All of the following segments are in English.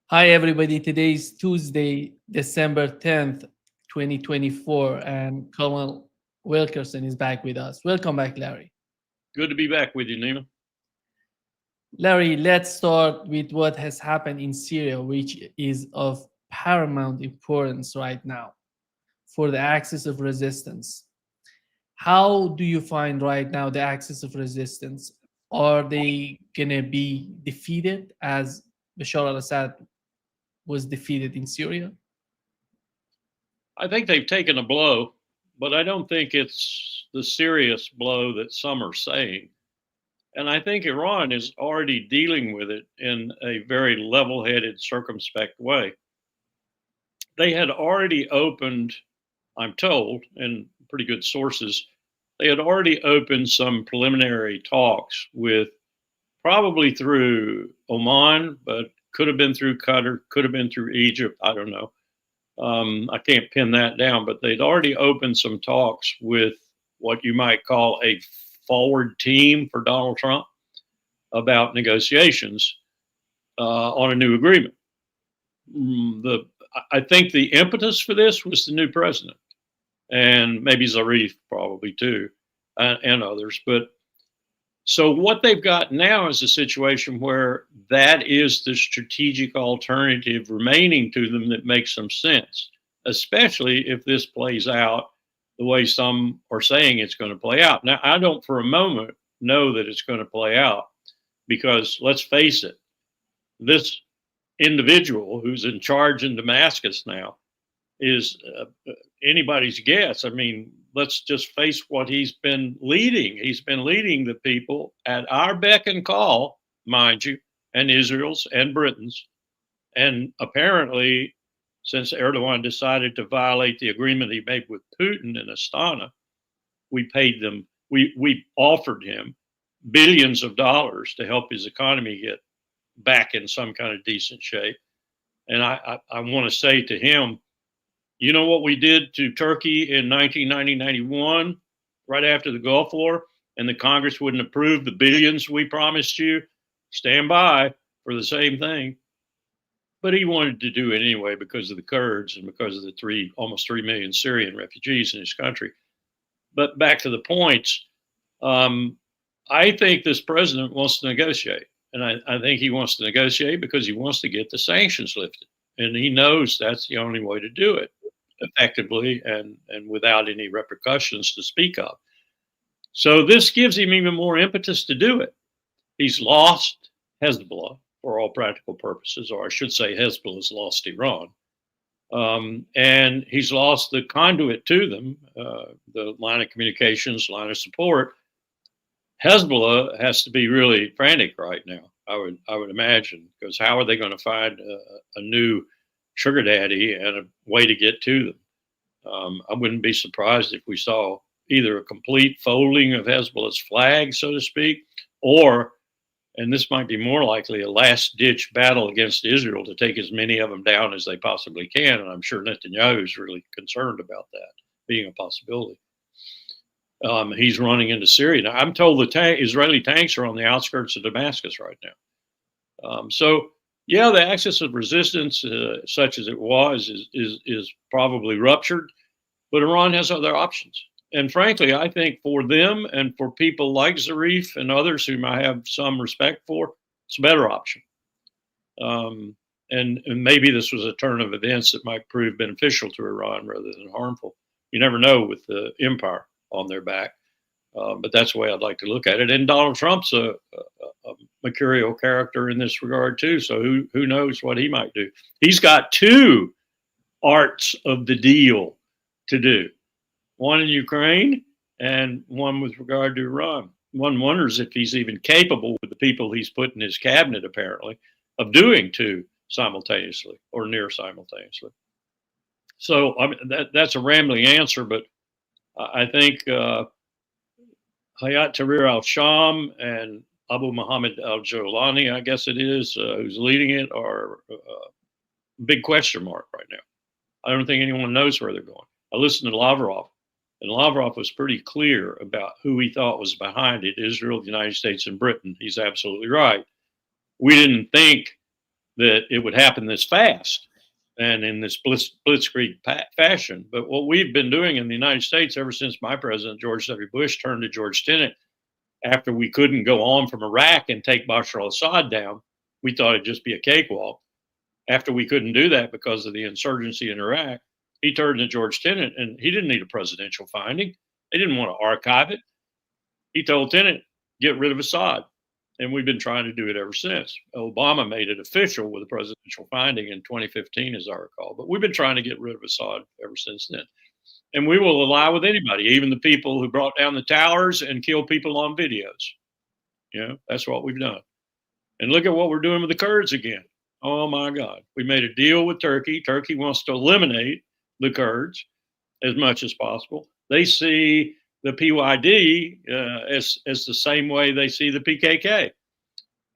Hi, everybody. Today is Tuesday, December 10th, 2024, and Colonel Wilkerson is back with us. Welcome back, Larry. Good to be back with you, Nima. Larry, let's start with what has happened in Syria, which is of paramount importance right now for the axis of resistance. How do you find right now the axis of resistance? Are they going to be defeated as Bashar al Assad was defeated in Syria? I think they've taken a blow, but I don't think it's the serious blow that some are saying. And I think Iran is already dealing with it in a very level headed, circumspect way. They had already opened, I'm told, in pretty good sources, they had already opened some preliminary talks with probably through Oman, but could have been through Qatar, could have been through Egypt. I don't know. I can't pin that down, but they'd already opened some talks with what you might call a forward team for Donald Trump about negotiations on a new agreement. I think the impetus for this was the new president, and maybe Zarif probably too, and others. But so what they've got now is a situation where that is the strategic alternative remaining to them that makes some sense, especially if this plays out the way some are saying it's going to play out. Now, I don't for a moment know that it's going to play out because let's face it, this individual who's in charge in Damascus now is anybody's guess. I mean, let's just face what he's been leading. He's been leading the people at our beck and call, mind you, and Israel's and Britain's. And apparently, since Erdogan decided to violate the agreement he made with Putin in Astana, we offered him billions of dollars to help his economy get back in some kind of decent shape. And I want to say to him, you know what we did to Turkey in 1990-91, right after the Gulf War, and the Congress wouldn't approve the billions we promised you? Stand by for the same thing. But he wanted to do it anyway because of the Kurds and because of the almost 3 million Syrian refugees in his country. But back to the points, I think this president wants to negotiate. And I think he wants to negotiate because he wants to get the sanctions lifted. And he knows that's the only way to do it effectively and without any repercussions to speak of. So this gives him even more impetus to do it. He's lost Hezbollah for all practical purposes, or I should say Hezbollah has lost Iran. And he's lost the conduit to them, the line of communications, line of support. Hezbollah has to be really frantic right now, I would imagine, because how are they going to find a new sugar daddy and a way to get to them? I wouldn't be surprised if we saw either a complete folding of Hezbollah's flag, so to speak, or, and this might be more likely, a last-ditch battle against Israel to take as many of them down as they possibly can. And I'm sure Netanyahu is really concerned about that being a possibility. He's running into Syria. Now, I'm told the Israeli tanks are on the outskirts of Damascus right now. So, yeah, the axis of resistance, such as it was, is probably ruptured, but Iran has other options. And frankly, I think for them and for people like Zarif and others whom I have some respect for, it's a better option. And maybe this was a turn of events that might prove beneficial to Iran rather than harmful. You never know with the empire on their back. But that's the way I'd like to look at it. And Donald Trump's a mercurial character in this regard too. So who knows what he might do? He's got two arts of the deal to do: one in Ukraine and one with regard to Iran. One wonders if he's even capable with the people he's put in his cabinet, apparently, of doing two simultaneously or near simultaneously. So I mean, that's a rambling answer, but I think Hayat Tahrir al-Sham and Abu Muhammad al-Jolani, I guess it is, who's leading it, are a big question mark right now. I don't think anyone knows where they're going. I listened to Lavrov, and Lavrov was pretty clear about who he thought was behind it: Israel, the United States, and Britain. He's absolutely right. We didn't think that it would happen this fast and in this blitzkrieg fashion. But what we've been doing in the United States ever since my president, George W. Bush, turned to George Tenet after we couldn't go on from Iraq and take Bashar al-Assad down, we thought it'd just be a cakewalk. After we couldn't do that because of the insurgency in Iraq, he turned to George Tenet, and he didn't need a presidential finding. They didn't want to archive it. He told Tenet, get rid of Assad. And we've been trying to do it ever since. Obama made it official with a presidential finding in 2015, as I recall. But we've been trying to get rid of Assad ever since then. And we will ally with anybody, even the people who brought down the towers and killed people on videos. You know, that's what we've done. And look at what we're doing with the Kurds again. Oh, my God. We made a deal with Turkey. Turkey wants to eliminate the Kurds as much as possible. They see the PYD as the same way they see the PKK.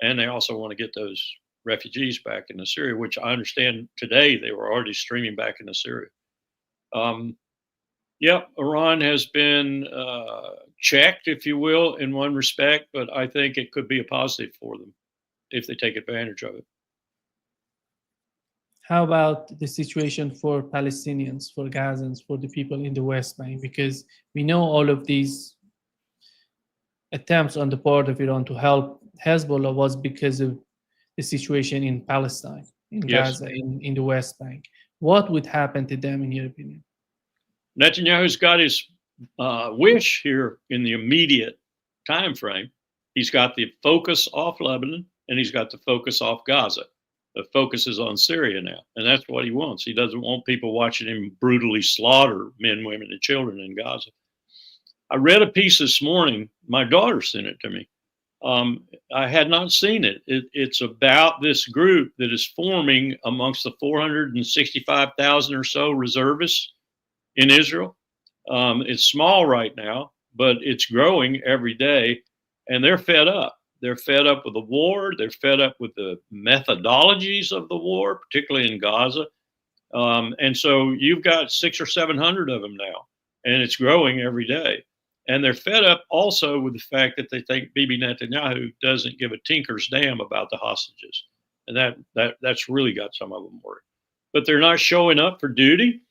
And they also want to get those refugees back into Syria, which I understand today they were already streaming back into Syria. Yep, Iran has been checked, if you will, in one respect, but I think it could be a positive for them if they take advantage of it. How about the situation for Palestinians, for Gazans, for the people in the West Bank? Because we know all of these attempts on the part of Iran to help Hezbollah was because of the situation in Palestine, in Gaza, in the West Bank. What would happen to them, in your opinion? Netanyahu's got his wish here in the immediate time frame. He's got the focus off Lebanon, and he's got the focus off Gaza. The focus is on Syria now, and that's what he wants. He doesn't want people watching him brutally slaughter men, women, and children in Gaza. I read a piece this morning. My daughter sent it to me. I had not seen it. It's about this group that is forming amongst the 465,000 or so reservists in Israel. It's small right now, but it's growing every day, and they're fed up. They're fed up with the war. They're fed up with the methodologies of the war, particularly in Gaza. And so you've got 600 or 700 of them now, and it's growing every day. And they're fed up also with the fact that they think Bibi Netanyahu doesn't give a tinker's damn about the hostages. And that's really got some of them worried. But they're not showing up for duty.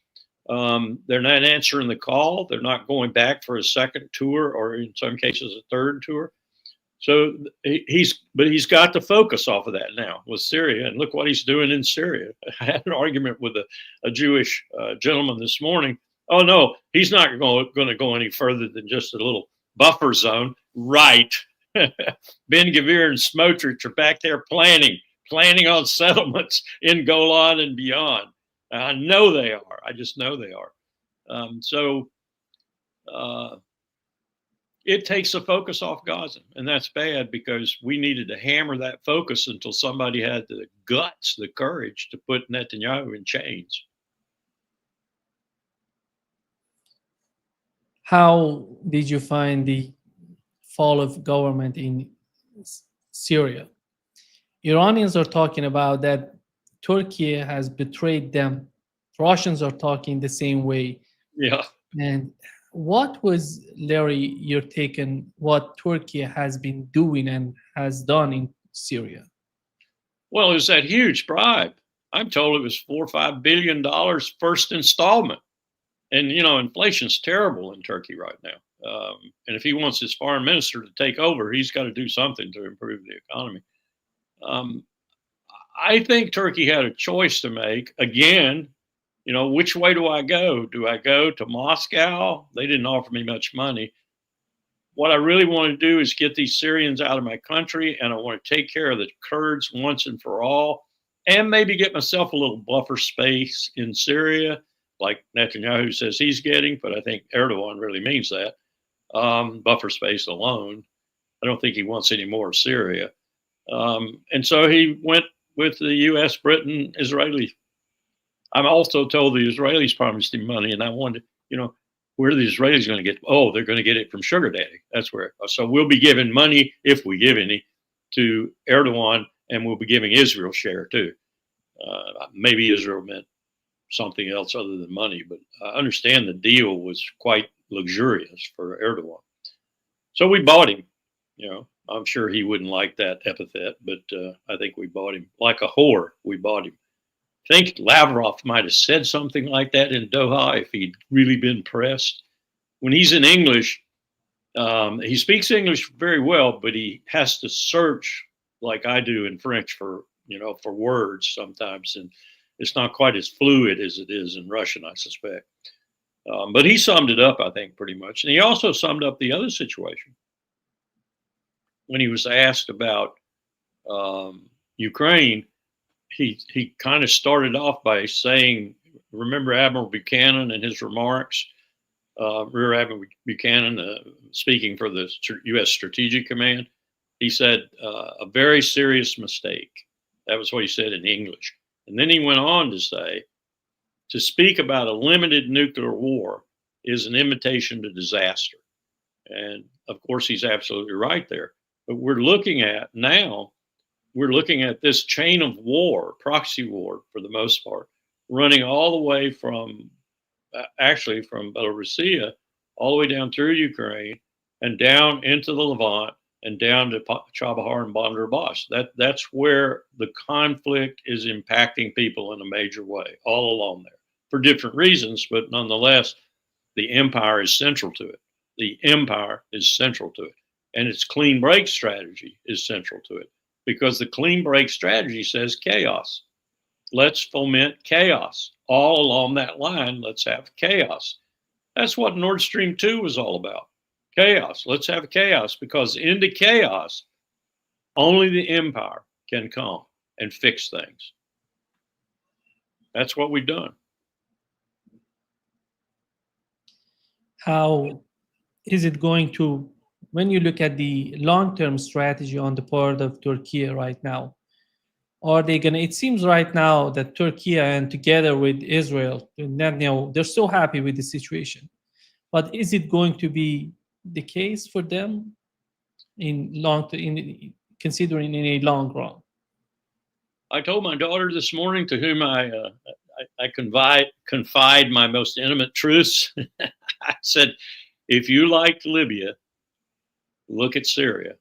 They're not answering the call. They're not going back for a second tour, or in some cases a third tour. So he's got to focus off of that now with Syria, and look what he's doing in Syria. I had an argument with a Jewish gentleman this morning. Oh no, he's not going to go any further than just a little buffer zone. Right. Ben-Gvir and Smotrich are back there planning on settlements in Golan and beyond. I know they are. I just know they are. It takes the focus off Gaza, and that's bad because we needed to hammer that focus until somebody had the guts, the courage to put Netanyahu in chains. How did you find the fall of government in Syria? Iranians are talking about that Türkiye has betrayed them. Russians are talking the same way. Yeah. And what was, Larry, your take on what Türkiye has been doing and has done in Syria? Well, it was that huge bribe. I'm told it was $4 or $5 billion first installment. And, you know, inflation's terrible in Turkey right now. And if he wants his foreign minister to take over, he's got to do something to improve the economy. I think Turkey had a choice to make. Again, you know, which way do I go? Do I go to Moscow? They didn't offer me much money. What I really want to do is get these Syrians out of my country, and I want to take care of the Kurds once and for all, and maybe get myself a little buffer space in Syria, like Netanyahu says he's getting, but I think Erdogan really means that. Buffer space alone. I don't think he wants any more of Syria. And so he went with the U.S., Britain, Israeli. I'm also told the Israelis promised him money, and I wondered, you know, where are the Israelis going to get? Oh, they're going to get it from Sugar Daddy. That's where. So we'll be giving money, if we give any, to Erdogan, and we'll be giving Israel share too. Maybe Israel meant something else other than money, but I understand the deal was quite luxurious for Erdogan. So we bought him. You know, I'm sure he wouldn't like that epithet, but I think we bought him like a whore. We bought him. I think Lavrov might have said something like that in Doha if he'd really been pressed. When he's in English, he speaks English very well, but he has to search like I do in French for, for words sometimes, and it's not quite as fluid as it is in Russian, I suspect. But he summed it up, I think, pretty much, and he also summed up the other situation when he was asked about Ukraine. He kind of started off by saying, remember Admiral Buchanan and his remarks. Rear Admiral Buchanan, speaking for the U.S. Strategic Command, he said, a very serious mistake. That was what he said in English. And then he went on to say, to speak about a limited nuclear war is an invitation to disaster. And of course, he's absolutely right there. But we're looking at this chain of war, proxy war for the most part, running all the way from from Belarusia all the way down through Ukraine and down into the Levant and down to Chabahar and Bandar Abbas. That's where the conflict is impacting people in a major way all along there for different reasons, but nonetheless, the empire is central to it. The empire is central to it. And its clean break strategy is central to it because the clean break strategy says chaos. Let's foment chaos all along that line. Let's have chaos. That's what Nord Stream 2 was all about. Chaos. Let's have chaos, because into chaos, only the empire can come and fix things. That's what we've done. How is it going to, when you look at the long-term strategy on the part of Türkiye right now, are they going to, it seems right now that Türkiye and together with Israel, Netanyahu, they're so happy with the situation. But is it going to be the case for them considering in a long run? I told my daughter this morning, to whom I confide my most intimate truths. I said, if you liked Libya, look at Syria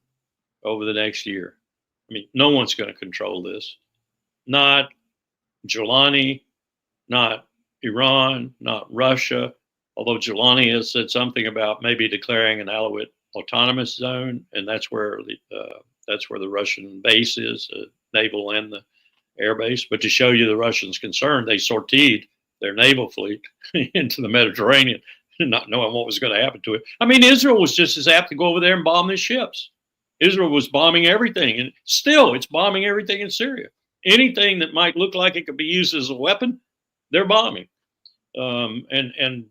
over the next year. I mean, no one's going to control this. Not Jelani, not Iran, not Russia. Although Jelani has said something about maybe declaring an Alawite autonomous zone, and that's where the Russian base is, naval and the air base. But to show you the Russians' concern, they sortied their naval fleet into the Mediterranean, not knowing what was going to happen to it. I mean, Israel was just as apt to go over there and bomb the ships. Israel was bombing everything, and still it's bombing everything in Syria. Anything that might look like it could be used as a weapon, they're bombing. And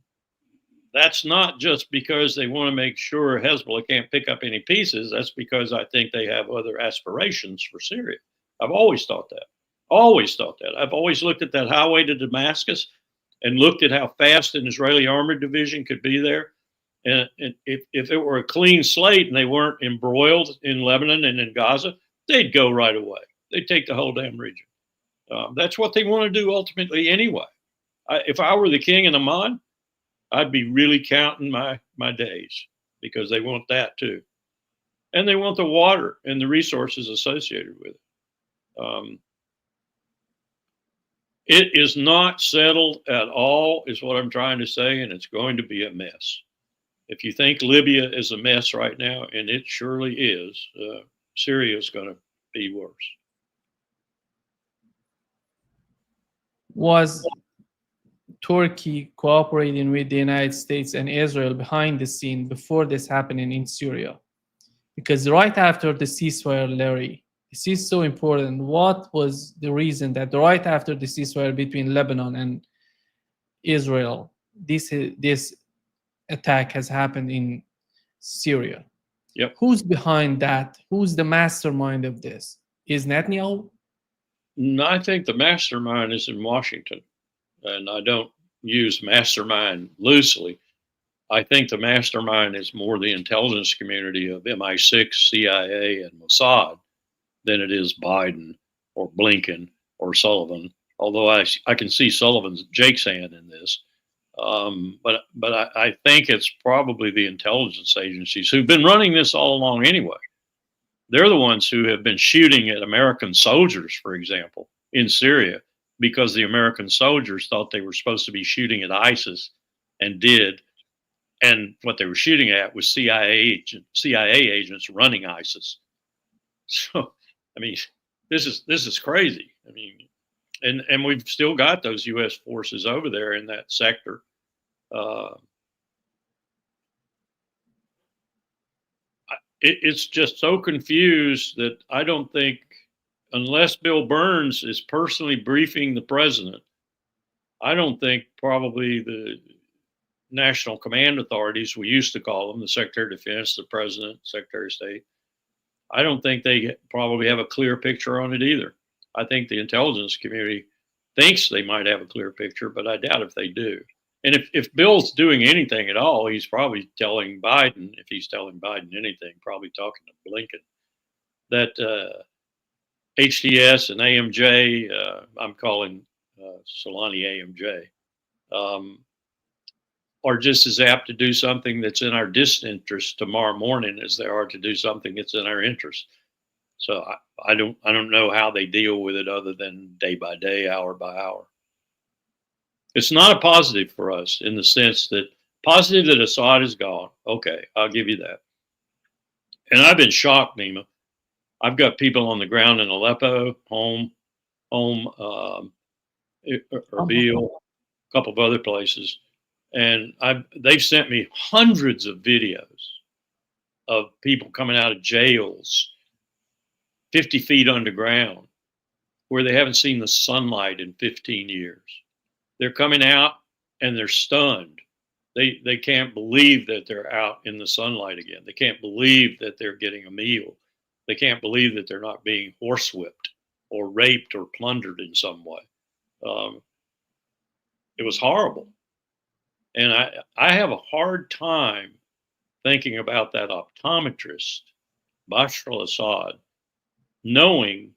that's not just because they want to make sure Hezbollah can't pick up any pieces. That's because I think they have other aspirations for Syria. I've always thought that. Always thought that. I've always looked at that highway to Damascus and looked at how fast an Israeli armored division could be there. And if it were a clean slate and they weren't embroiled in Lebanon and in Gaza, they'd go right away. They'd take the whole damn region. That's what they want to do ultimately anyway. If I were the king in Amman, I'd be really counting my days, because they want that too. And they want the water and the resources associated with it. It is not settled at all, is what I'm trying to say, and it's going to be a mess. If you think Libya is a mess right now, and it surely is, Syria is going to be worse. Was Turkey cooperating with the United States and Israel behind the scene before this happening in Syria? Because right after the ceasefire, Larry, this is so important. What was the reason that right after the ceasefire between Lebanon and Israel, this attack has happened in Syria? Yep. Who's behind that? Who's the mastermind of this? Is Netanyahu? No, I think the mastermind is in Washington, and I don't use mastermind loosely. I think the mastermind is more the intelligence community of MI6, CIA, and Mossad than it is Biden or Blinken or Sullivan. Although I can see Jake's hand in this, but I think it's probably the intelligence agencies who've been running this all along anyway. They're the ones who have been shooting at American soldiers, for example, in Syria, because the American soldiers thought they were supposed to be shooting at ISIS and did. And what they were shooting at was CIA agents running ISIS. So, I mean, this is crazy. I mean, and we've still got those U.S. forces over there in that sector. It's just so confused that I don't think, unless Bill Burns is personally briefing the president, I don't think probably the national command authorities, we used to call them, the Secretary of Defense, the President, Secretary of State, I don't think they probably have a clear picture on it either. I think the intelligence community thinks they might have a clear picture, but I doubt if they do. And if Bill's doing anything at all, he's probably telling Biden, if he's telling Biden anything, probably talking to Blinken, that HTS and AMJ, I'm calling Solani AMJ, are just as apt to do something that's in our disinterest tomorrow morning as they are to do something that's in our interest. So I don't know how they deal with it other than day by day, hour by hour. It's not a positive for us in the sense that positive that Assad is gone. Okay, I'll give you that. And I've been shocked, Nima. I've got people on the ground in Aleppo, Erbil, a couple of other places. And they've sent me hundreds of videos of people coming out of jails 50 feet underground where they haven't seen the sunlight in 15 years. They're coming out and they're stunned. They can't believe that they're out in the sunlight again. They can't believe that they're getting a meal. They can't believe that they're not being horsewhipped or raped or plundered in some way. It was horrible. And I have a hard time thinking about that optometrist, Bashar al-Assad, knowing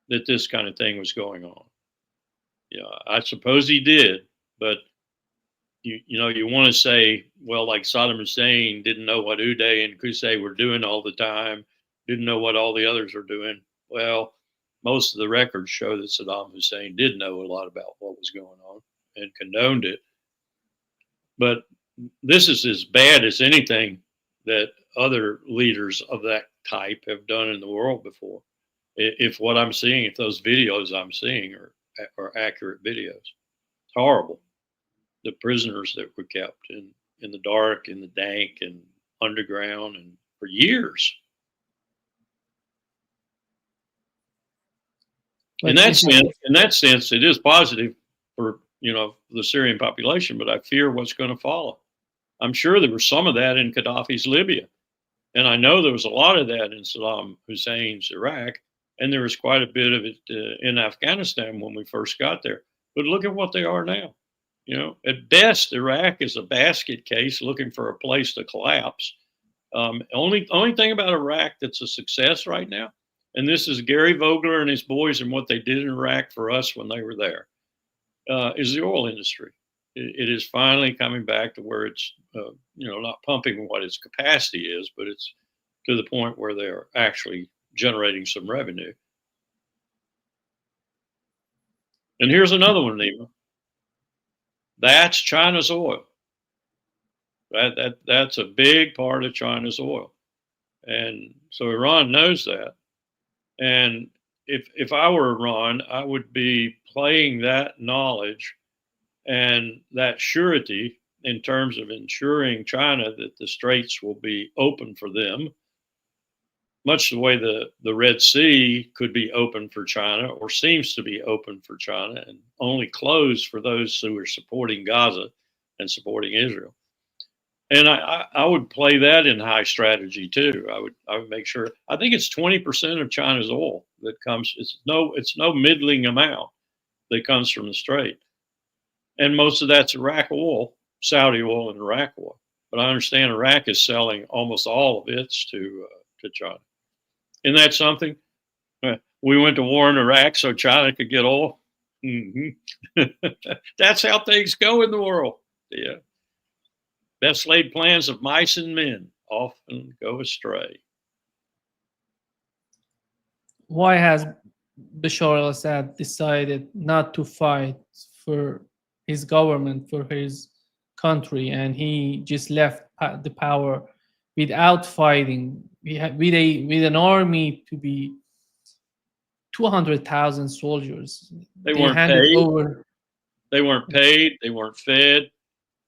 that this kind of thing was going on. Yeah, I suppose he did, but you know, you want to say, well, like Saddam Hussein didn't know what Uday and Qusay were doing all the time, didn't know what all the others were doing. Well, most of the records show that Saddam Hussein did know a lot about what was going on and condoned it. But this is as bad as anything that other leaders of that type have done in the world before. If what I'm seeing, if those videos I'm seeing are accurate videos, it's horrible. The prisoners that were kept in the dark, in the dank, and underground, and for years. In that sense, it is positive for the Syrian population, but I fear what's going to follow. I'm sure there was some of that in Gaddafi's Libya, and I know there was a lot of that in Saddam Hussein's Iraq, and there was quite a bit of it in Afghanistan when we first got there. But look at what they are now. At best, Iraq is a basket case looking for a place to collapse. Only thing about Iraq that's a success right now, and this is Gary Vogler and his boys and what they did in Iraq for us when they were there, is the oil industry. It is finally coming back to where it's, not pumping what its capacity is, but it's to the point where they're actually generating some revenue. And here's another one, Nima. That's China's oil. That's a big part of China's oil. And so Iran knows that. And if I were Iran, I would be playing that knowledge and that surety in terms of ensuring China that the straits will be open for them, much the way the Red Sea could be open for China, or seems to be open for China, and only closed for those who are supporting Gaza and supporting Israel. And I would play that in high strategy too. I would make sure. I think it's 20% of China's oil that comes. It's no middling amount that comes from the Strait, and most of that's Iraq oil, Saudi oil, and Iraq oil. But I understand Iraq is selling almost all of its to China. Isn't that something? We went to war in Iraq so China could get oil. Mm-hmm. That's how things go in the world. Yeah. Best laid plans of mice and men often go astray. why has Bashar al-Assad decided not to fight for his government, for his country, and he just left the power without fighting, with an army to be 200,000 soldiers. They They weren't handed paid. over. They weren't paid. They weren't fed.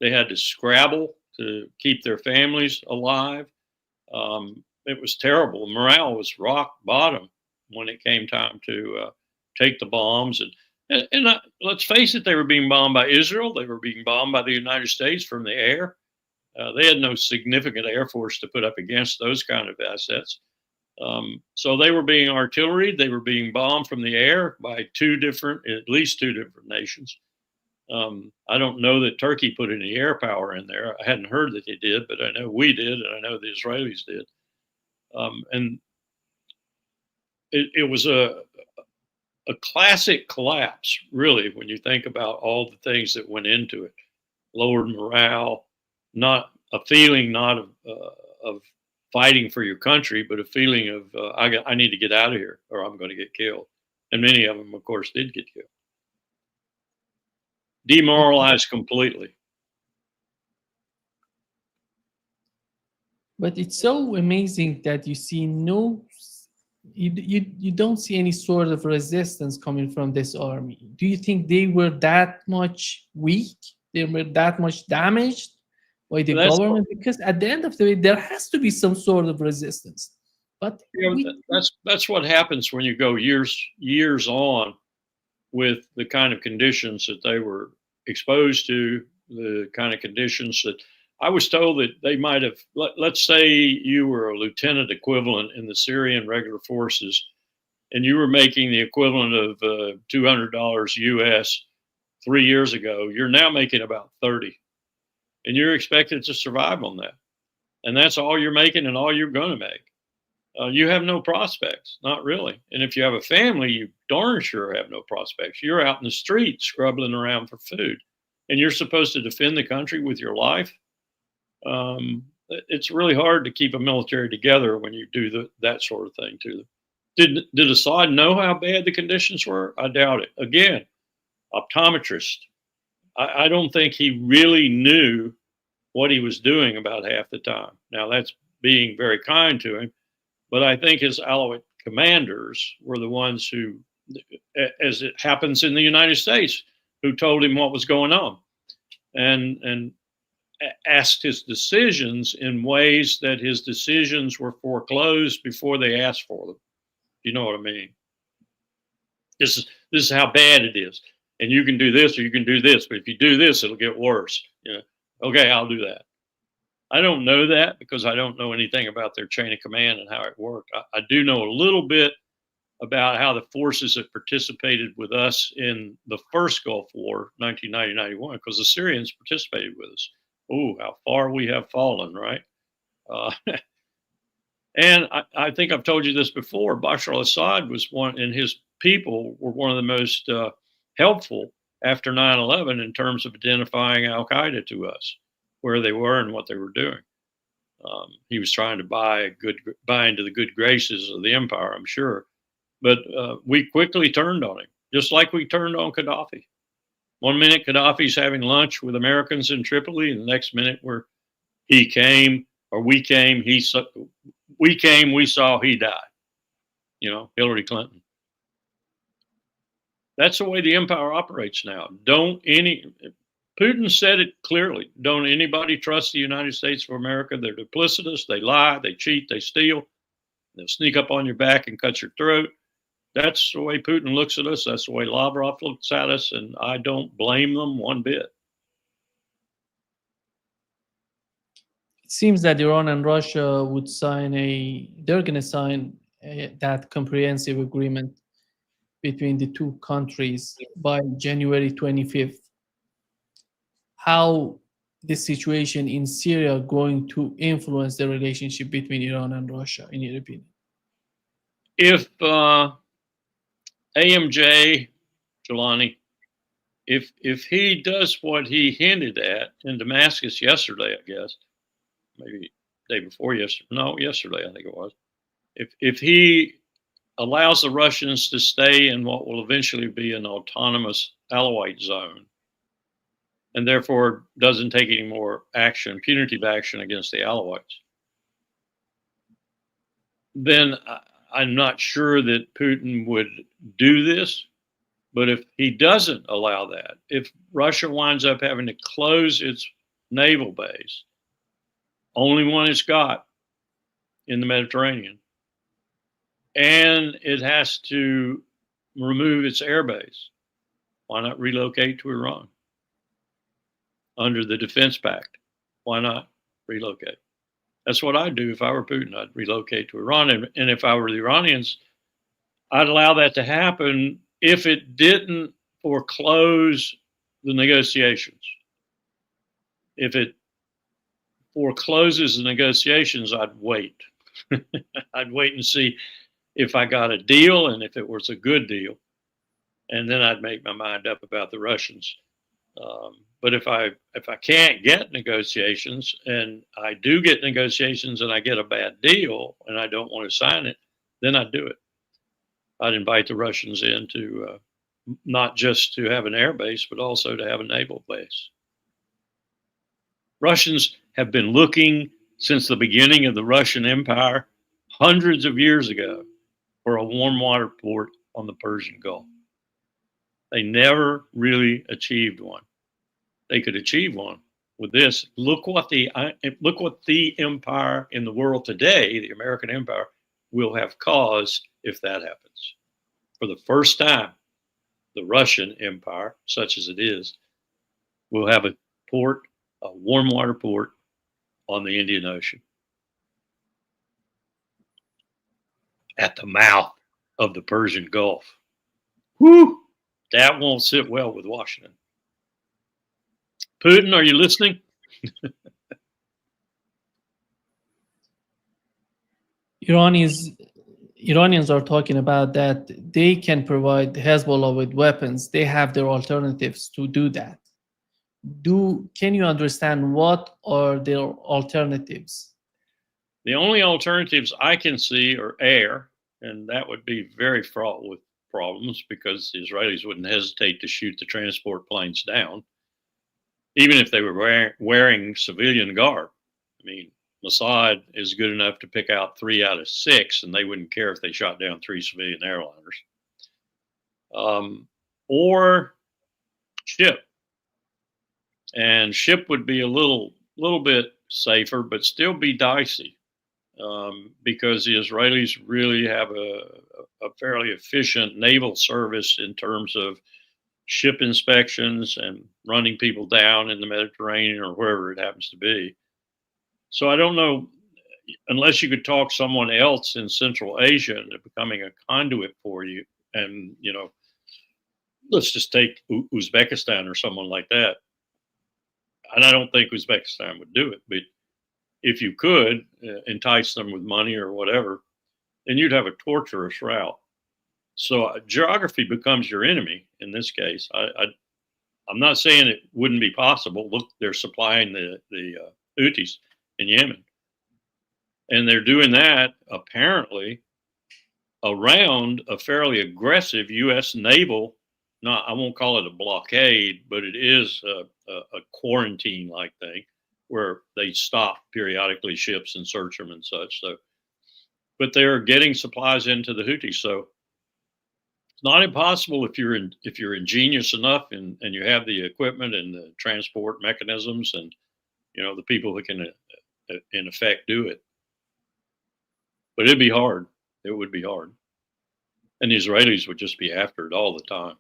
They had to scrabble to keep their families alive. It was terrible. Morale was rock bottom when it came time to take the bombs. And let's face it, they were being bombed by Israel. They were being bombed by the United States from the air. They had no significant air force to put up against those kind of assets. So they were being artillery. They were being bombed from the air by at least two different nations. I don't know that Turkey put any air power in there. I hadn't heard that they did, but I know we did, and I know the Israelis did. And it was a classic collapse, really, when you think about all the things that went into it. Lowered morale, not a feeling not of fighting for your country, but a feeling of I need to get out of here or I'm going to get killed. And many of them, of course, did get killed. Demoralized completely. But it's so amazing that you see you don't see any sort of resistance coming from this army. Do you think they were that much weak? They were that much damaged by the That's government? Because at the end of the day, there has to be some sort of resistance. But that's what happens when you go years on with the kind of conditions that they were exposed to, the kind of conditions that I was told that they might have, let's say you were a lieutenant equivalent in the Syrian regular forces and you were making the equivalent of $200 US 3 years ago, you're now making about 30 and you're expected to survive on that. And that's all you're making and all you're going to make. You have no prospects, not really. And if you have a family, you darn sure have no prospects. You're out in the street scrubbling around for food, and you're supposed to defend the country with your life. It's really hard to keep a military together when you do that sort of thing to them. Did Assad know how bad the conditions were? I doubt it. Again, optometrist. I don't think he really knew what he was doing about half the time. Now, that's being very kind to him. But I think his Alawite commanders were the ones who, as it happens in the United States, who told him what was going on and asked his decisions in ways that his decisions were foreclosed before they asked for them. You know what I mean? This is how bad it is. And you can do this or you can do this. But if you do this, it'll get worse. You know, okay, I'll do that. I don't know that because I don't know anything about their chain of command and how it worked. I do know a little bit about how the forces that participated with us in the first Gulf War, 1990-91, because the Syrians participated with us. Oh, how far we have fallen, right? And I think I've told you this before. Bashar al-Assad was one, and his people were one of the most helpful after 9/11 in terms of identifying Al-Qaeda to us, where they were and what they were doing. He was trying to buy into the good graces of the empire, I'm sure. But we quickly turned on him, just like we turned on Gaddafi. 1 minute Gaddafi's having lunch with Americans in Tripoli, and the next minute we came, we saw he died. You know, Hillary Clinton. That's the way the empire operates now. Putin said it clearly. Don't anybody trust the United States of America. They're duplicitous. They lie. They cheat. They steal. They'll sneak up on your back and cut your throat. That's the way Putin looks at us. That's the way Lavrov looks at us. And I don't blame them one bit. It seems that Iran and Russia would they're going to sign that comprehensive agreement between the two countries by January 25th. How the situation in Syria going to influence the relationship between Iran and Russia, in your opinion? If AMJ Jelani, if he does what he hinted at in Damascus yesterday, I guess, maybe the day before yesterday, no, yesterday I think it was. If he allows the Russians to stay in what will eventually be an autonomous Alawite zone, and therefore doesn't take any more action, punitive action against the Alawites, then I'm not sure that Putin would do this. But if he doesn't allow that, if Russia winds up having to close its naval base, only one it's got in the Mediterranean, and it has to remove its air base, why not relocate to Iran? Under the Defense Pact, why not relocate? That's what I'd do if I were Putin. I'd relocate to Iran. And if I were the Iranians, I'd allow that to happen if it didn't foreclose the negotiations. If it forecloses the negotiations, I'd wait. I'd wait and see if I got a deal and if it was a good deal. And then I'd make my mind up about the Russians. But if I can't get negotiations, and I do get negotiations and I get a bad deal and I don't want to sign it, then I'd do it. I'd invite the Russians in to not just to have an air base, but also to have a naval base. Russians have been looking since the beginning of the Russian Empire, hundreds of years ago, for a warm water port on the Persian Gulf. They never really achieved one. They could achieve one with this. Look what the empire in the world today, the American empire, will have caused if that happens. For the first time, the Russian empire, such as it is, will have a port, a warm water port on the Indian Ocean at the mouth of the Persian Gulf. Whew, that won't sit well with Washington. Putin, are you listening? Iranians are talking about that they can provide Hezbollah with weapons. They have their alternatives to do that. Can you understand what are their alternatives? The only alternatives I can see are air, and that would be very fraught with problems because the Israelis wouldn't hesitate to shoot the transport planes down, even if they were wearing civilian garb. I mean, Mossad is good enough to pick out 3 out of 6, and they wouldn't care if they shot down 3 civilian airliners. Or ship. And ship would be a little bit safer, but still be dicey, because the Israelis really have a fairly efficient naval service in terms of ship inspections and running people down in the Mediterranean or wherever it happens to be. So I don't know, unless you could talk someone else in Central Asia into becoming a conduit for you. And, let's just take Uzbekistan or someone like that. And I don't think Uzbekistan would do it, but if you could entice them with money or whatever, then you'd have a torturous route. So geography becomes your enemy in this case. I'm not saying it wouldn't be possible. Look, they're supplying the Houthis in Yemen. And they're doing that apparently around a fairly aggressive U.S. naval, I won't call it a blockade, but it is a quarantine-like thing where they stop periodically ships and search them and such. So, but they're getting supplies into the Houthis. So it's not impossible if you're ingenious enough and you have the equipment and the transport mechanisms and the people who can in effect do it. But it'd be hard. It would be hard. And the Israelis would just be after it all the time.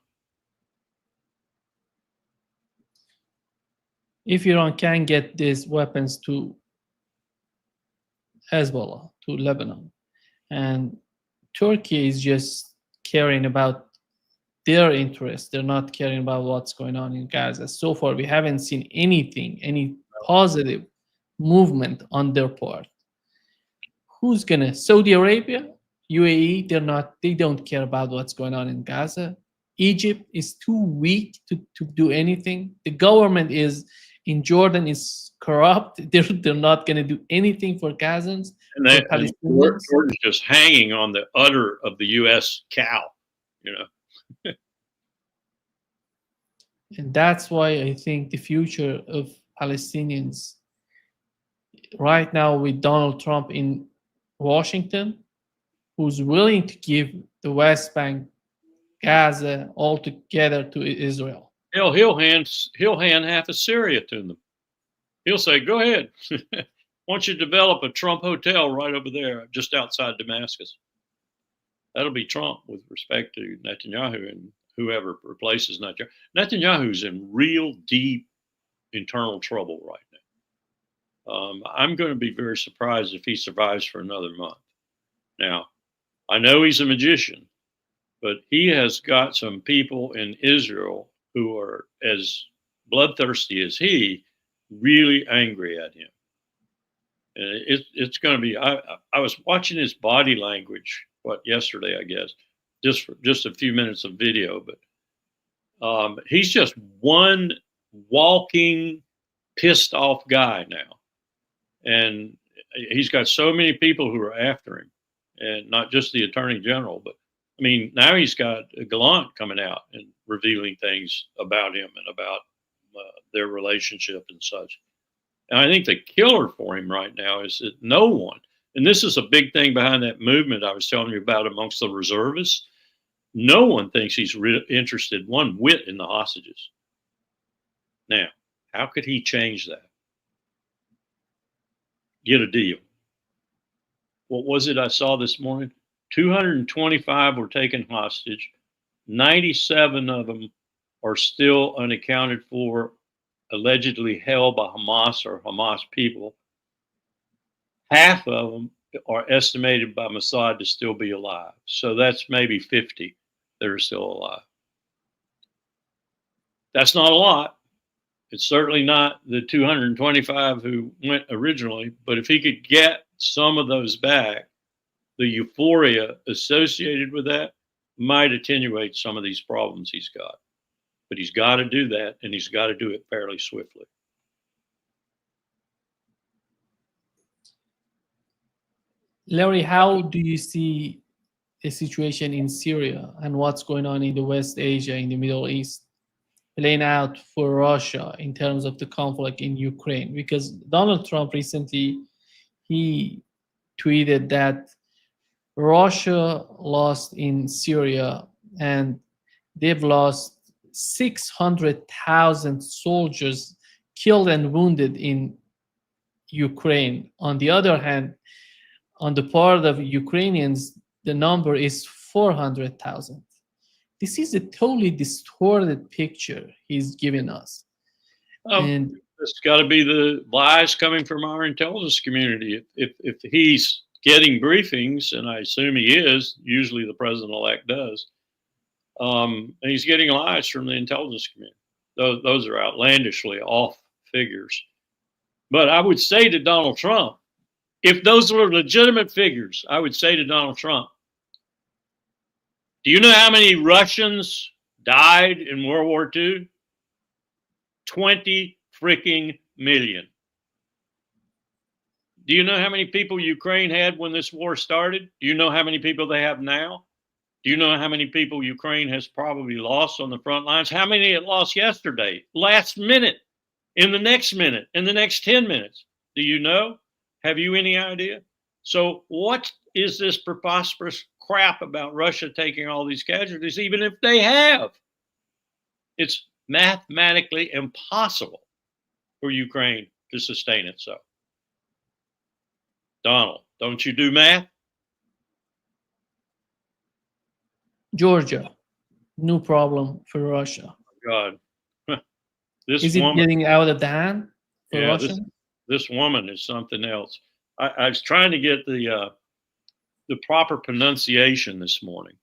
If Iran can get these weapons to Hezbollah, to Lebanon, and Turkey is just caring about their interests, they're not caring about what's going on in Gaza. So far, we haven't seen any positive movement on their part. Who's gonna? Saudi Arabia, UAE, they don't care about what's going on in Gaza. Egypt is too weak to do anything. The government is in Jordan is corrupt. They're not going to do anything for Gazans, for And Palestinians. Jordan's just hanging on the udder of the U.S. cow, you know. And that's why I think the future of Palestinians right now, with Donald Trump in Washington, who's willing to give the West Bank, Gaza, all together to Israel. Hell, he'll hand half of Syria to them. He'll say, "Go ahead. Why don't you develop a Trump hotel right over there, just outside Damascus?" That'll be Trump with respect to Netanyahu and whoever replaces Netanyahu. Netanyahu's in real deep internal trouble right now. I'm going to be very surprised if he survives for another month. Now, I know he's a magician, but he has got some people in Israel who are as bloodthirsty as he, really angry at him. And it's going to be, I was watching his body language, yesterday, I guess, just a few minutes of video, but he's just one walking pissed off guy now. And he's got so many people who are after him, and not just the attorney general, but I mean, now he's got Gallant coming out and revealing things about him and about their relationship and such. And I think the killer for him right now is that no one, and this is a big thing behind that movement I was telling you about amongst the reservists, no one thinks he's interested one whit in the hostages. Now, how could he change that? Get a deal. What was it I saw this morning? 225 were taken hostage. 97 of them are still unaccounted for, allegedly held by Hamas or Hamas people. Half of them are estimated by Mossad to still be alive. So that's maybe 50 that are still alive. That's not a lot. It's certainly not the 225 who went originally, but if he could get some of those back, the euphoria associated with that might attenuate some of these problems he's got. But he's got to do that, and he's got to do it fairly swiftly. Larry, how do you see the situation in Syria and what's going on in the West Asia, in the Middle East, playing out for Russia in terms of the conflict in Ukraine? Because Donald Trump recently, he tweeted that Russia lost in Syria and they've lost 600,000 soldiers killed and wounded in Ukraine. On the other hand, on the part of Ukrainians, the number is 400,000. This is a totally distorted picture he's giving us. And it's got to be the lies coming from our intelligence community. If he's getting briefings, and I assume he is, usually the president-elect does, and he's getting lies from the intelligence community. Those are outlandishly off figures. But I would say to Donald Trump, if those were legitimate figures, I would say to Donald Trump, do you know how many Russians died in World War II? 20 freaking million. Do you know how many people Ukraine had when this war started? Do you know how many people they have now? Do you know how many people Ukraine has probably lost on the front lines? How many it lost yesterday, last minute, in the next minute, in the next 10 minutes? Do you know? Have you any idea? So what is this preposterous crap about Russia taking all these casualties, even if they have? It's mathematically impossible for Ukraine to sustain itself. Donald, don't you do math? Georgia, no problem for Russia. God, this is it woman, getting out of the hand for Russia? This woman is something else. I was trying to get the proper pronunciation this morning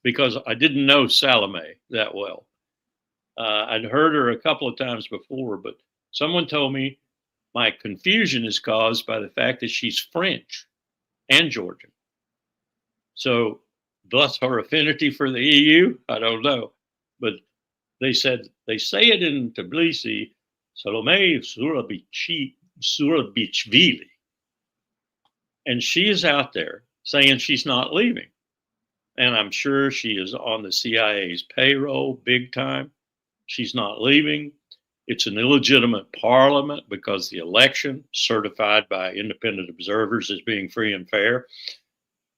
because I didn't know Salome that well. I'd heard her a couple of times before, but someone told me my confusion is caused by the fact that she's French and Georgian. So thus her affinity for the EU, I don't know. But they said, they say it in Tbilisi, Salome Surabichvili. And she is out there saying she's not leaving. And I'm sure she is on the CIA's payroll big time. She's not leaving. It's an illegitimate parliament because the election, certified by independent observers as being free and fair,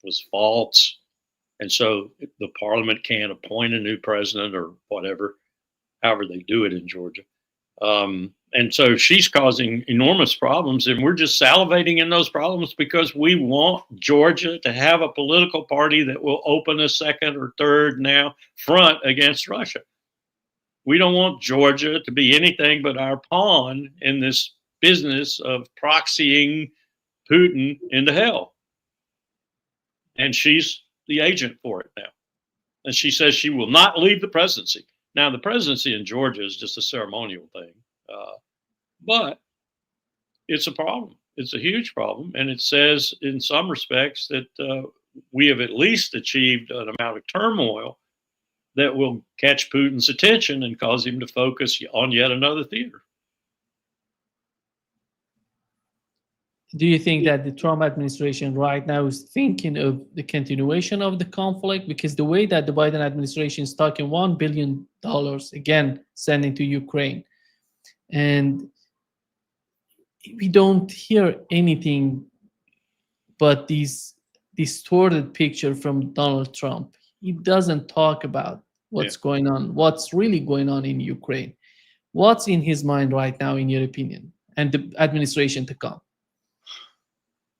was false. And so the parliament can't appoint a new president or whatever, however they do it in Georgia. And so she's causing enormous problems, and we're just salivating in those problems because we want Georgia to have a political party that will open a second or third now front against Russia. We don't want Georgia to be anything but our pawn in this business of proxying Putin into hell. And she's the agent for it now. And she says she will not leave the presidency. Now, the presidency in Georgia is just a ceremonial thing. But it's a problem. It's a huge problem. And it says, in some respects, that we have at least achieved an amount of turmoil that will catch Putin's attention and cause him to focus on yet another theater. Do you think that the Trump administration right now is thinking of the continuation of the conflict? Because the way that the Biden administration is talking $1 billion, again, sending to Ukraine, and we don't hear anything but this distorted picture from Donald Trump. He doesn't talk about what's going on, what's really going on in Ukraine. What's in his mind right now, in your opinion, and the administration to come?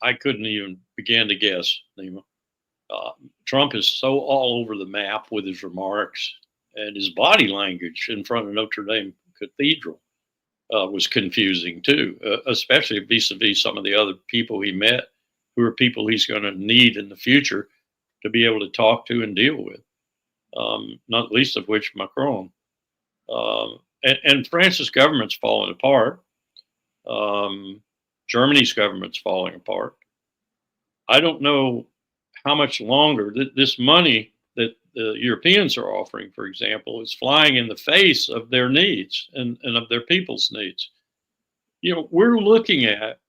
I couldn't even begin to guess, Nima. Trump is so all over the map with his remarks, and his body language in front of Notre Dame Cathedral was confusing too, especially vis-a-vis some of the other people he met, who are people he's going to need in the future to be able to talk to and deal with, not least of which Macron. And France's government's falling apart. Germany's government's falling apart. I don't know how much longer this money that the Europeans are offering, for example, is flying in the face of their needs and of their people's needs. You know, we're looking at,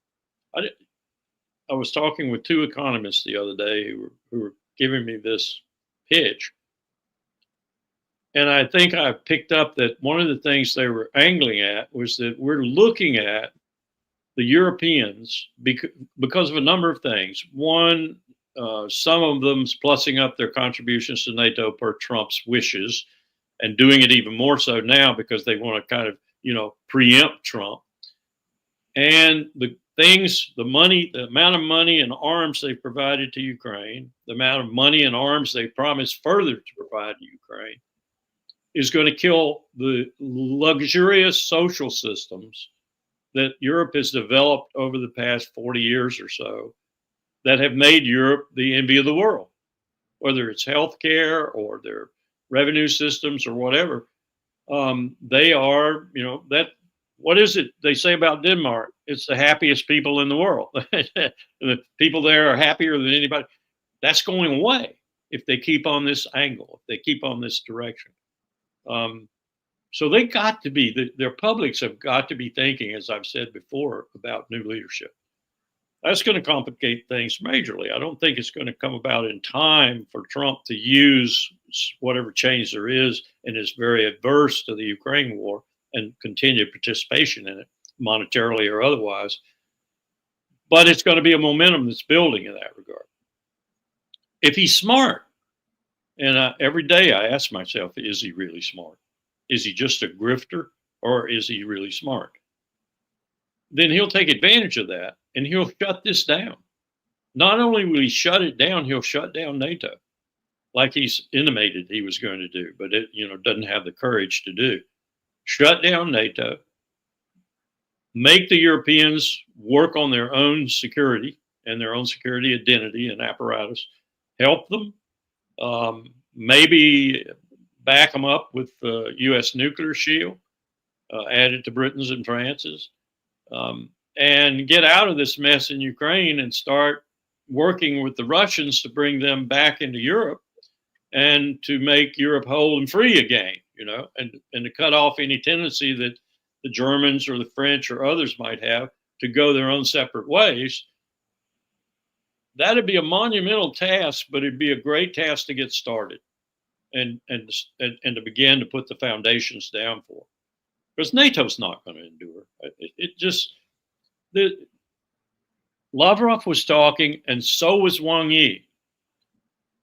I was talking with two economists the other day who were giving me this pitch. And I think I picked up that one of the things they were angling at was that we're looking at the Europeans because of a number of things. One, some of them's plussing up their contributions to NATO per Trump's wishes and doing it even more so now because they want to kind of, preempt Trump. And the things, the money, the amount of money and arms they've provided to Ukraine, the amount of money and arms they promised further to provide to Ukraine is going to kill the luxurious social systems that Europe has developed over the past 40 years or so that have made Europe the envy of the world, whether it's healthcare or their revenue systems or whatever. They are, what is it they say about Denmark? It's the happiest people in the world. The people there are happier than anybody. That's going away if they keep on this angle, if they keep on this direction. So they got to be, their publics have got to be thinking, as I've said before, about new leadership. That's going to complicate things majorly. I don't think it's going to come about in time for Trump to use whatever change there is and is very adverse to the Ukraine war and continued participation in it, monetarily or otherwise. But it's going to be a momentum that's building in that regard. If he's smart, and every day I ask myself, is he really smart? Is he just a grifter, or is he really smart? Then he'll take advantage of that and he'll shut this down. Not only will he shut it down, he'll shut down NATO, like he's intimated he was going to do, but it doesn't have the courage to do. Shut down NATO, make the Europeans work on their own security and their own security identity and apparatus, help them, maybe back them up with the U.S. nuclear shield added to Britain's and France's, and get out of this mess in Ukraine and start working with the Russians to bring them back into Europe and to make Europe whole and free again, and to cut off any tendency that the Germans or the French or others might have to go their own separate ways. That'd be a monumental task, but it'd be a great task to get started and to begin to put the foundations down for. Because NATO's not going to endure. It just Lavrov was talking, and so was Wang Yi,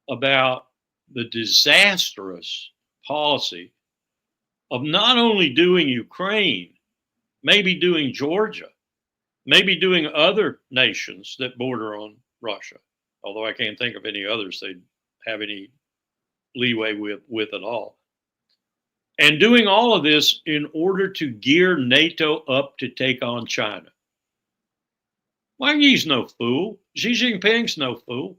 about the disastrous policy of not only doing Ukraine, maybe doing Georgia, maybe doing other nations that border on Russia, although I can't think of any others they'd have any leeway with at all. And doing all of this in order to gear NATO up to take on China. Wang Yi's no fool. Xi Jinping's no fool.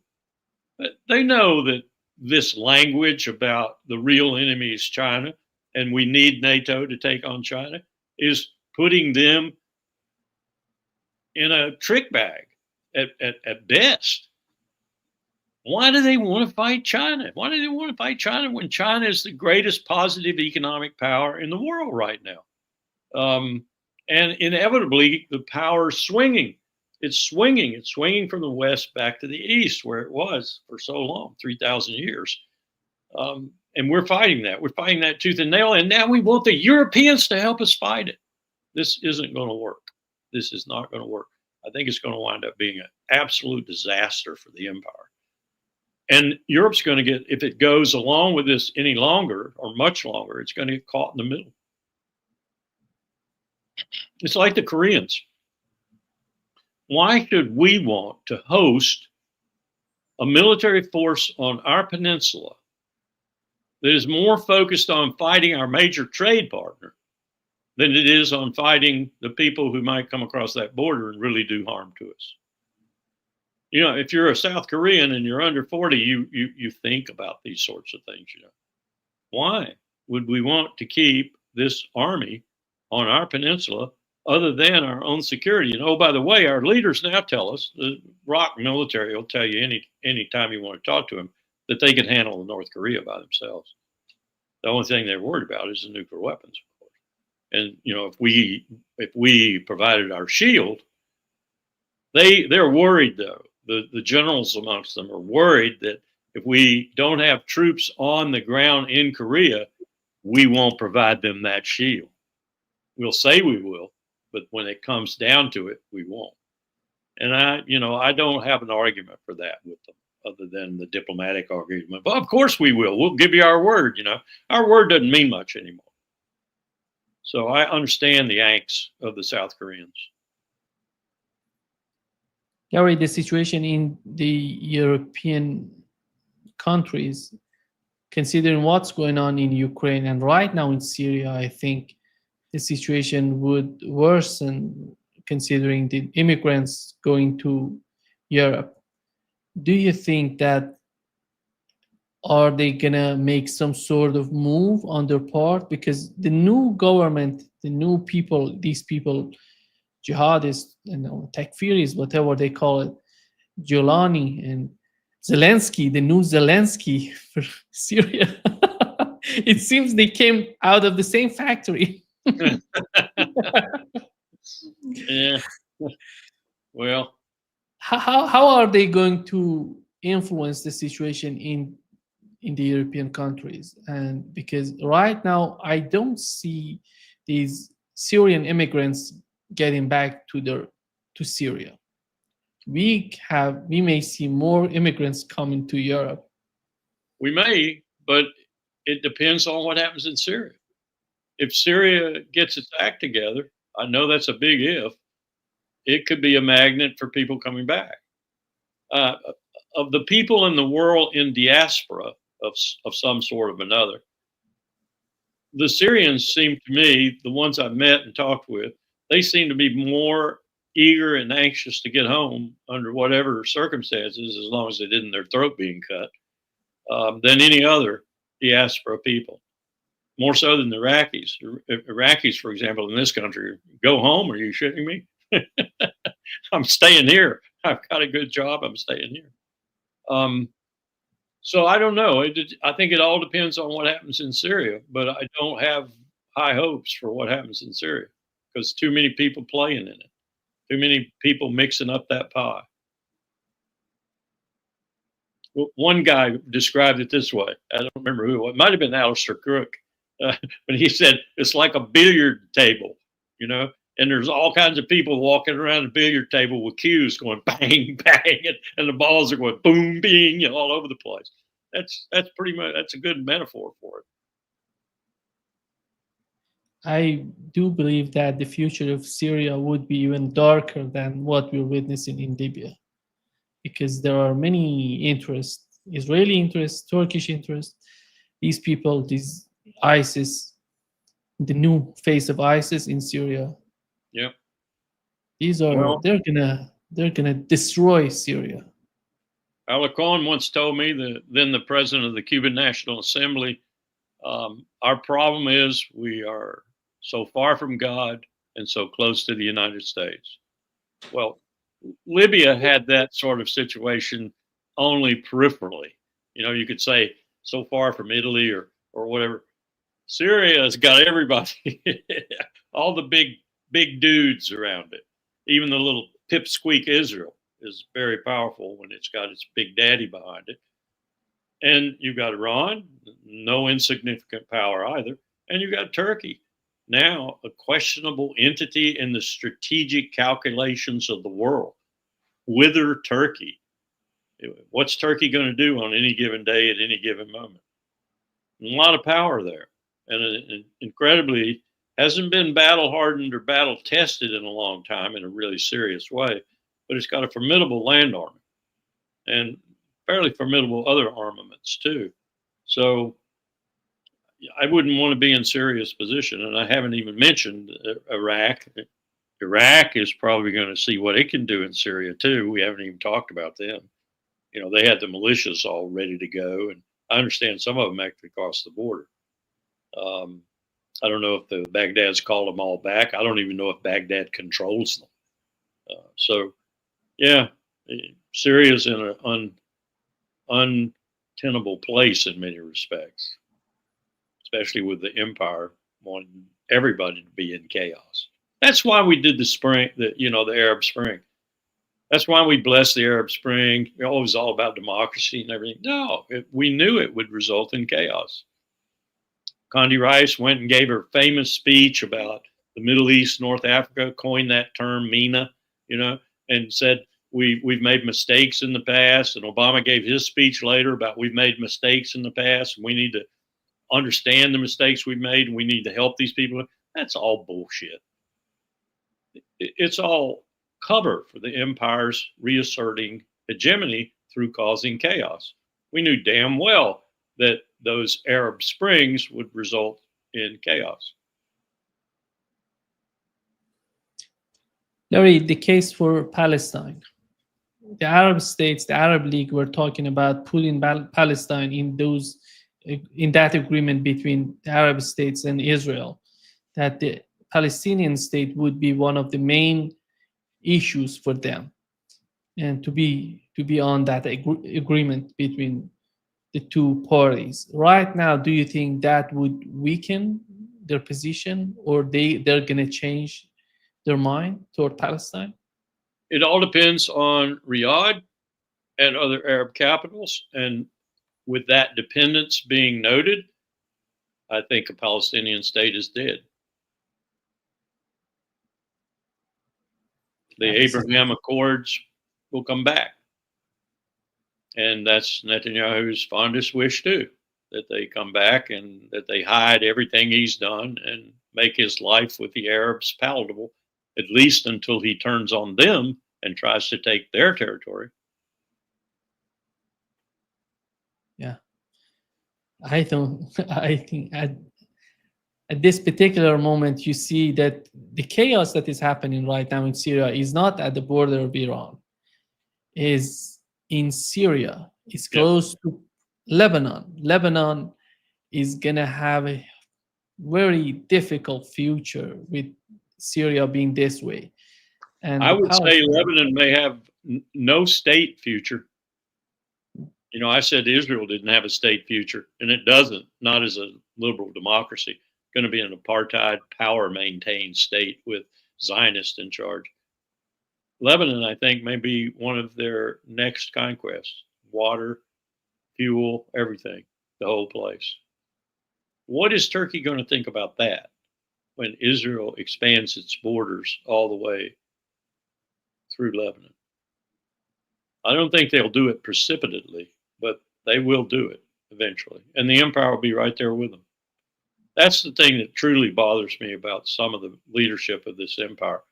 But they know that this language about the real enemy is China, and we need NATO to take on China, is putting them in a trick bag at best. Why do they want to fight China? Why do they want to fight China when China is the greatest positive economic power in the world right now? And inevitably, the power is swinging. It's swinging. It's swinging from the west back to the east, where it was for so long, 3,000 years. And we're fighting that. We're fighting that tooth and nail. And now we want the Europeans to help us fight it. This isn't going to work. This is not going to work. I think it's going to wind up being an absolute disaster for the empire. And Europe's going to get, if it goes along with this any longer or much longer, it's going to get caught in the middle. It's like the Koreans. Why should we want to host a military force on our peninsula that is more focused on fighting our major trade partner than it is on fighting the people who might come across that border and really do harm to us? You know, if you're a South Korean and you're under 40, you think about these sorts of things, you know. Why would we want to keep this army on our peninsula other than our own security? And oh, by the way, our leaders now tell us, the ROC military will tell you any time you want to talk to them, that they can handle North Korea by themselves. The only thing they're worried about is the nuclear weapons, of course. And you know, if we provided our shield, they're worried though. The generals amongst them are worried that if we don't have troops on the ground in Korea, we won't provide them that shield. We'll say we will, but when it comes down to it, we won't. And I don't have an argument for that with them, other than the diplomatic argument. But of course we will. We'll give you our word. You know, our word doesn't mean much anymore. So I understand the angst of the South Koreans. Gary, the situation in the European countries, considering what's going on in Ukraine and right now in Syria, I think the situation would worsen considering the immigrants going to Europe. Do you think that are they gonna make some sort of move on their part? Because the new government, the new people, these people, jihadists, takfiris, whatever they call it, Giuliani and Zelensky, the new Zelensky for Syria, it seems they came out of the same factory. Yeah. Well, how are they going to influence the situation in the European countries? And because right now I don't see these Syrian immigrants getting back to Syria. We may see more immigrants coming to Europe. we may, but it depends on what happens in Syria. If Syria gets its act together, I know that's a big if, it could be a magnet for people coming back. Of the people in the world in diaspora of some sort of another, the Syrians seem to me, the ones I've met and talked with, they seem to be more eager and anxious to get home under whatever circumstances, as long as it isn't their throat being cut, than any other diaspora people. More so than the Iraqis. Iraqis, for example, in this country, go home. Are you shitting me? I'm staying here. I've got a good job. I'm staying here. So I don't know. I think it all depends on what happens in Syria, but I don't have high hopes for what happens in Syria. because too many people playing in it, too many people mixing up that pie. Well, one guy described it this way. I don't remember who it was. It might have been Alistair Crook. But he said it's like a billiard table, you know, and there's all kinds of people walking around the billiard table with cues going bang, bang, and the balls are going boom, bing, you know, all over the place. That's pretty much, that's a good metaphor for it. I do believe that the future of Syria would be even darker than what we're witnessing in Libya, because there are many interests, Israeli interests, Turkish interests. These people, these ISIS, the new face of ISIS in Syria. Yeah. These are, Well, they're gonna destroy Syria. Alarcon once told me, then the president of the Cuban National Assembly, our problem is we are so far from God and so close to the United States. Well, Libya had that sort of situation only peripherally. You know, you could say so far from Italy or whatever. Syria has got everybody, all the big dudes around it. Even the little pipsqueak Israel is very powerful when it's got its big daddy behind it. And you've got Iran, no insignificant power either. And you've got Turkey, now a questionable entity in the strategic calculations of the world. Whither Turkey? What's Turkey going to do on any given day at any given moment? A lot of power there. And incredibly, hasn't been battle hardened or battle tested in a long time in a really serious way, but it's got a formidable land army and fairly formidable other armaments too. So I wouldn't want to be in Syria's position. And I haven't even mentioned Iraq. Iraq is probably going to see what it can do in Syria too. We haven't even talked about them. You know, they had the militias all ready to go, and I understand some of them actually crossed the border. I don't know if the Baghdad's called them all back. I don't even know if Baghdad controls them. So, yeah, Syria's in an untenable place in many respects, especially with the empire wanting everybody to be in chaos. That's why we did the Arab Spring. That's why we blessed the Arab Spring. It was all about democracy and everything. No, we knew it would result in chaos. Condi Rice went and gave her famous speech about the Middle East, North Africa, coined that term MENA, you know, and said we've made mistakes in the past. And Obama gave his speech later about we've made mistakes in the past and we need to understand the mistakes we've made and we need to help these people. That's all bullshit. It's all cover for the empire's reasserting hegemony through causing chaos. We knew damn well that those Arab Springs would result in chaos. Larry, the case for Palestine. The Arab states, the Arab League, were talking about putting Palestine in that agreement between the Arab states and Israel, that the Palestinian state would be one of the main issues for them, and to be on that agreement between the two parties. Right now, do you think that would weaken their position, or they're going to change their mind toward Palestine? It all depends on Riyadh and other Arab capitals. And with that dependence being noted, I think a Palestinian state is dead. The Abraham Accords will come back. And that's Netanyahu's fondest wish too, that they come back and that they hide everything he's done and make his life with the Arabs palatable, at least until he turns on them and tries to take their territory. Yeah. I think at this particular moment, you see that the chaos that is happening right now in Syria is not at the border of Iran, is in Syria. It's close to Lebanon. Lebanon is going to have a very difficult future with Syria being this way. And I would say Lebanon may have no state future. You know, I said Israel didn't have a state future, and it doesn't, not as a liberal democracy. going to be an apartheid power maintained state with Zionists in charge. Lebanon, I think, may be one of their next conquests. Water, fuel, everything, the whole place. What is Turkey going to think about that when Israel expands its borders all the way through Lebanon? I don't think they'll do it precipitately, but they will do it eventually. And the empire will be right there with them. That's the thing that truly bothers me about some of the leadership of this empire.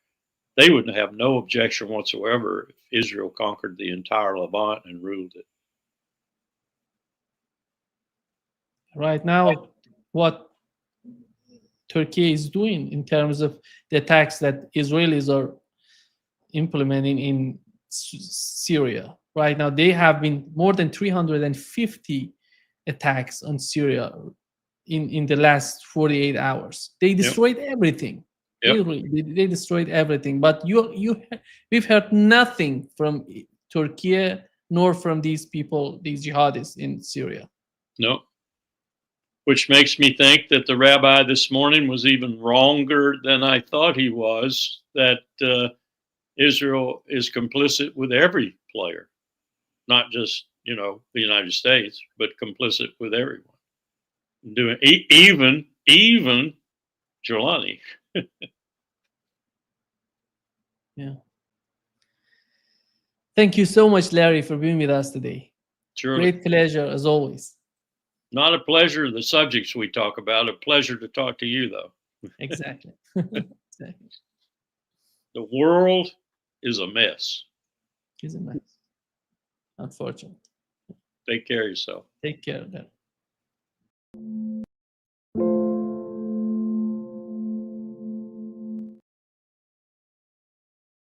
They would have no objection whatsoever if Israel conquered the entire Levant and ruled it. Right now, what Turkey is doing in terms of the attacks that Israelis are implementing in Syria. Right now, they have been more than 350 attacks on Syria in the last 48 hours. They destroyed everything. Yep. They destroyed everything. But we've heard nothing from Turkey nor from these people, these jihadists in Syria. No. Which makes me think that the rabbi this morning was even wronger than I thought he was, that Israel is complicit with every player, not just, the United States, but complicit with everyone. Doing even Jelani. Yeah. Thank you so much, Larry, for being with us today. Sure. Great pleasure as always. Not a pleasure, the subjects we talk about, a pleasure to talk to you, though. Exactly. Exactly. The world is a mess. It's a mess. Unfortunately. Take care of yourself. Take care of that.